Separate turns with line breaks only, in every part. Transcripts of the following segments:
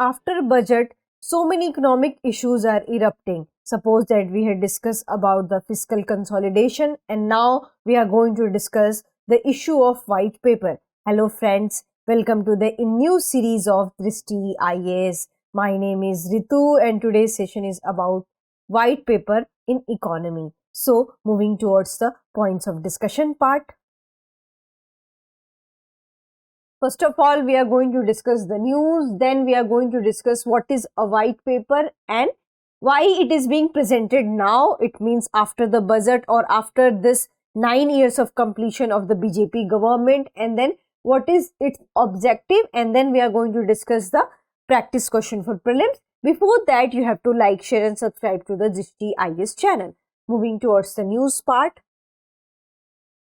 after budget, so many economic issues are erupting. Suppose that we had discussed about the fiscal consolidation, and now we are going to discuss the issue of white paper. Hello friends, welcome to the InNews series of Drishti IAS. My name is Ritu and today's session is about white paper in economy. So moving towards the points of discussion part. First of all, we are going to discuss the news, then we are going to discuss what is a white paper and why it is being presented now. It means after the budget or after this 9 years of completion of the BJP government, and then what is its objective, and then we are going to discuss the practice question for prelims. Before that, you have to like, share and subscribe to the Drishti IAS channel. Moving towards the news part.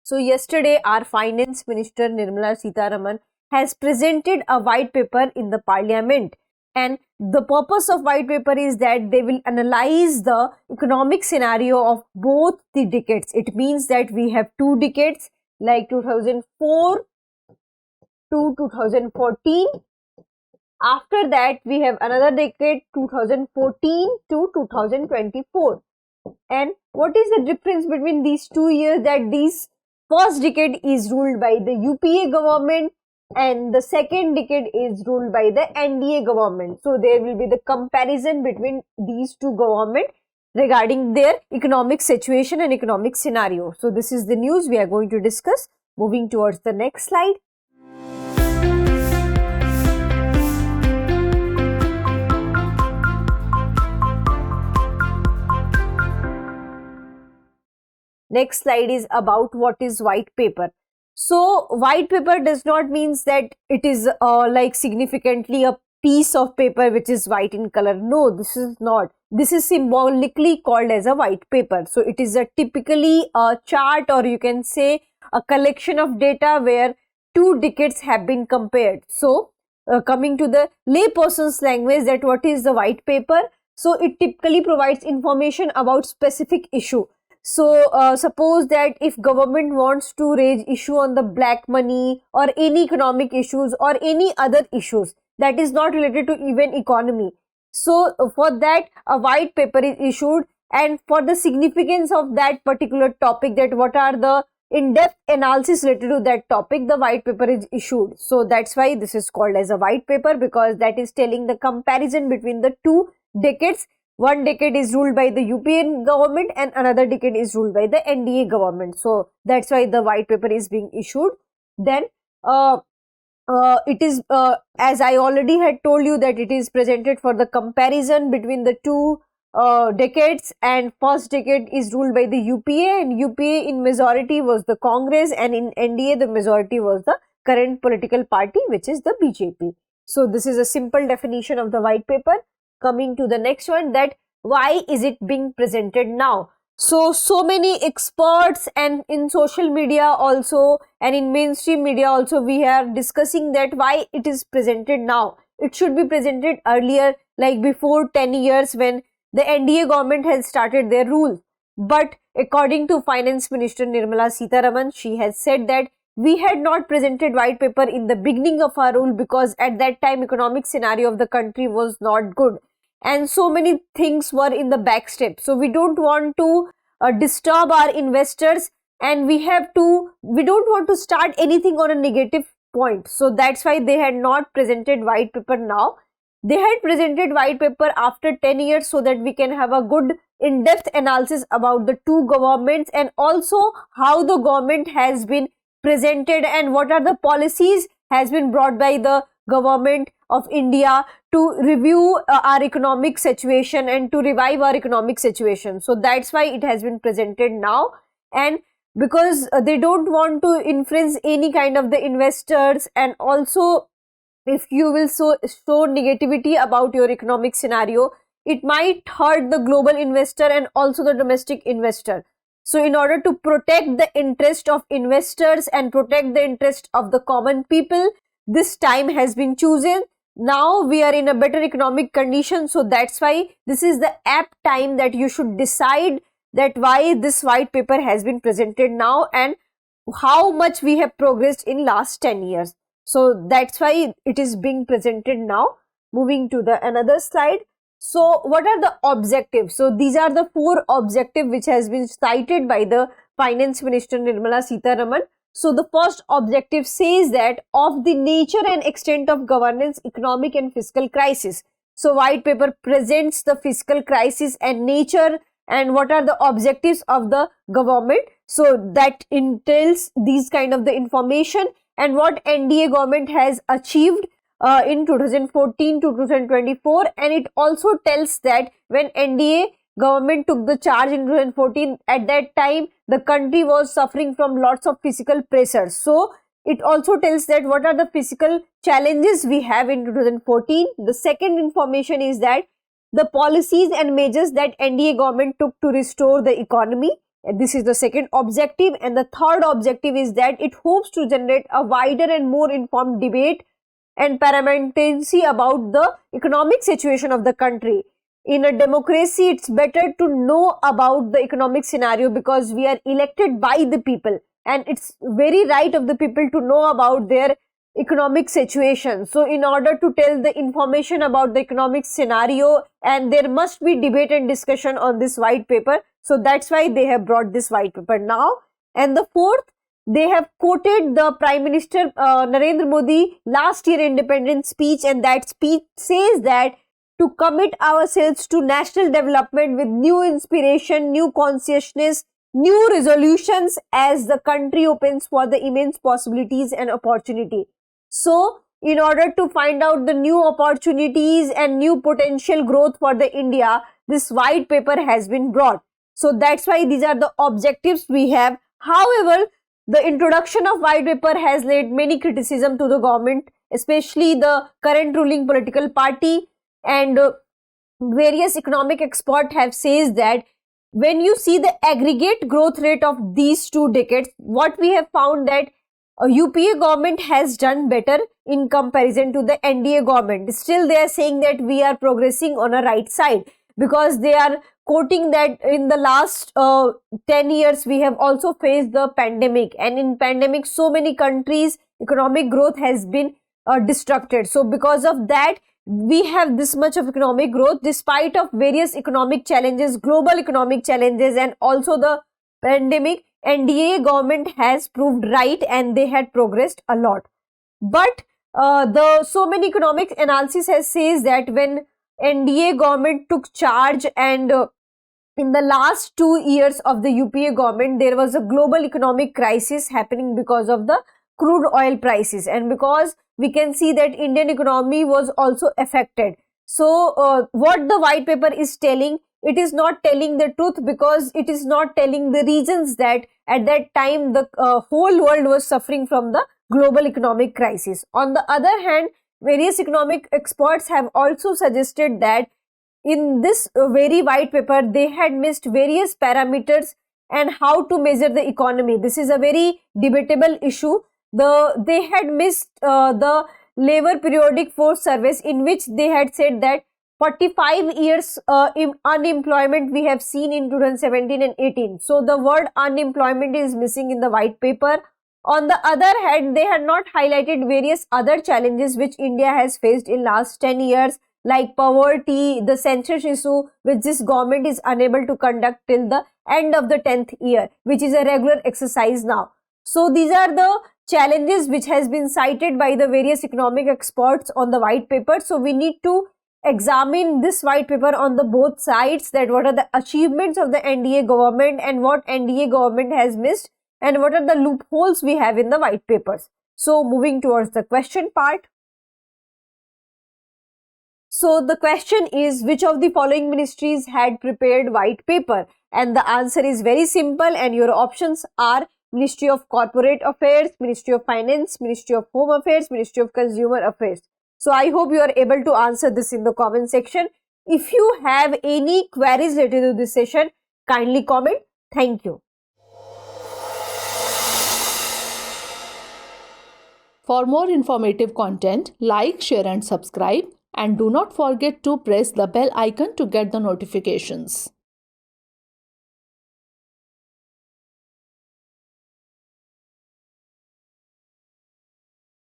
So yesterday, our Finance Minister Nirmala Sitharaman has presented a white paper in the parliament, and the purpose of white paper is that they will analyze the economic scenario of both the decades. It means that we have two decades like 2004 to 2014. After that we have another decade 2014 to 2024. And what is the difference between these 2 years? That this first decade is ruled by the UPA government and the second decade is ruled by the NDA government. So there will be the comparison between these two governments regarding their economic situation and economic scenario. So this is the news we are going to discuss. Moving towards the next slide. Next slide is about what is white paper. So white paper does not means that it is like significantly a piece of paper which is white in color. No, this is not. This is symbolically called as a white paper. So it is a typically a chart, or you can say a collection of data where two decades have been compared. So coming to the layperson's language, that what is the white paper? So it typically provides information about specific issue. So suppose that if government wants to raise issue on the black money or any economic issues or any other issues that is not related to even economy, so for that a white paper is issued, and for the significance of that particular topic, that what are the in-depth analysis related to that topic, the white paper is issued. So that's why this is called as a white paper, because that is telling the comparison between the two decades. One decade is ruled by the UPA government and another decade is ruled by the NDA government. So that's why the white paper is being issued. Then it is as I already had told you, that it is presented for the comparison between the two decades, and first decade is ruled by the UPA, and UPA in majority was the Congress, and in NDA the majority was the current political party, which is the BJP. So this is a simple definition of the white paper. Coming to the next one, that why is it being presented now? So many experts, and in social media also and in mainstream media also, we are discussing that why it is presented now. It should be presented earlier, like before 10 years when the NDA government has started their rule. But according to Finance Minister Nirmala Sitharaman, she has said that we had not presented white paper in the beginning of our rule because at that time economic scenario of the country was not good and so many things were in the back step. So we don't want to disturb our investors, and we don't want to start anything on a negative point. So that's why they had not presented white paper now. They had presented white paper after 10 years so that we can have a good in-depth analysis about the two governments and also how the government has been presented and what are the policies has been brought by the government of India to review our economic situation and to revive our economic situation. So that's why it has been presented now, and because they don't want to influence any kind of the investors, and also if you will show negativity about your economic scenario, it might hurt the global investor and also the domestic investor. So in order to protect the interest of investors and protect the interest of the common people, this time has been chosen. Now we are in a better economic condition, so that's why this is the apt time that you should decide that why this white paper has been presented now and how much we have progressed in last 10 years. So that's why it is being presented now. Moving to the another slide. So what are the objectives? So these are the 4 objectives which has been cited by the Finance Minister Nirmala Sitharaman. So the first objective says that of the nature and extent of governance, economic and fiscal crisis. So white paper presents the fiscal crisis and nature and what are the objectives of the government. So that entails these kind of the information and what NDA government has achieved in 2014 to 2024, and it also tells that when NDA government took the charge in 2014, at that time the country was suffering from lots of physical pressures. So it also tells that what are the physical challenges we have in 2014. The second information is that the policies and measures that NDA government took to restore the economy. This is the second objective, and the third objective is that it hopes to generate a wider and more informed debate and parliamentary about the economic situation of the country. In a democracy, it's better to know about the economic scenario because we are elected by the people and it's very right of the people to know about their economic situation. So in order to tell the information about the economic scenario, and there must be debate and discussion on this white paper. So that's why they have brought this white paper now. And the fourth, they have quoted the Prime Minister Narendra Modi last year independence speech, and that speech says that to commit ourselves to national development with new inspiration, new consciousness, new resolutions as the country opens for the immense possibilities and opportunity. So in order to find out the new opportunities and new potential growth for the India, this white paper has been brought. So that's why these are the objectives we have. However, the introduction of white paper has led many criticism to the government, especially the current ruling political party, and various economic experts have says that when you see the aggregate growth rate of these 2 decades, what we have found that UPA government has done better in comparison to the NDA government. Still, they are saying that we are progressing on a right side because they are quoting that in the last 10 years we have also faced the pandemic, and in pandemic so many countries economic growth has been disrupted. So because of that we have this much of economic growth despite of various economic challenges, global economic challenges, and also the pandemic. NDA government has proved right and they had progressed a lot. But the so many economic analysis has says that when NDA government took charge and in the last 2 years of the UPA government, there was a global economic crisis happening because of the crude oil prices, and because we can see that Indian economy was also affected. So what the white paper is telling, it is not telling the truth because it is not telling the reasons that at that time the whole world was suffering from the global economic crisis. On the other hand, various economic experts have also suggested that in this very white paper they had missed various parameters and how to measure the economy. This is a very debatable issue. They had missed the labor periodic force surveys, in which they had said that 45 years unemployment we have seen in 2017 and 18. So the word unemployment is missing in the white paper. On the other hand, they had not highlighted various other challenges which India has faced in last 10 years, like poverty, the census issue, which this government is unable to conduct till the end of the 10th year, which is a regular exercise now. So these are the challenges which has been cited by the various economic experts on the white paper. So we need to examine this white paper on the both sides, that what are the achievements of the NDA government and what NDA government has missed, and what are the loopholes we have in the white papers. So moving towards the question part. So the question is, which of the following ministries had prepared white paper? And the answer is very simple, and your options are Ministry of Corporate Affairs, Ministry of Finance, Ministry of Home Affairs, Ministry of Consumer Affairs. So I hope you are able to answer this in the comment section. If you have any queries related to this session, kindly comment. Thank you.
For more informative content, like, share and subscribe, and do not forget to press the bell icon to get the notifications.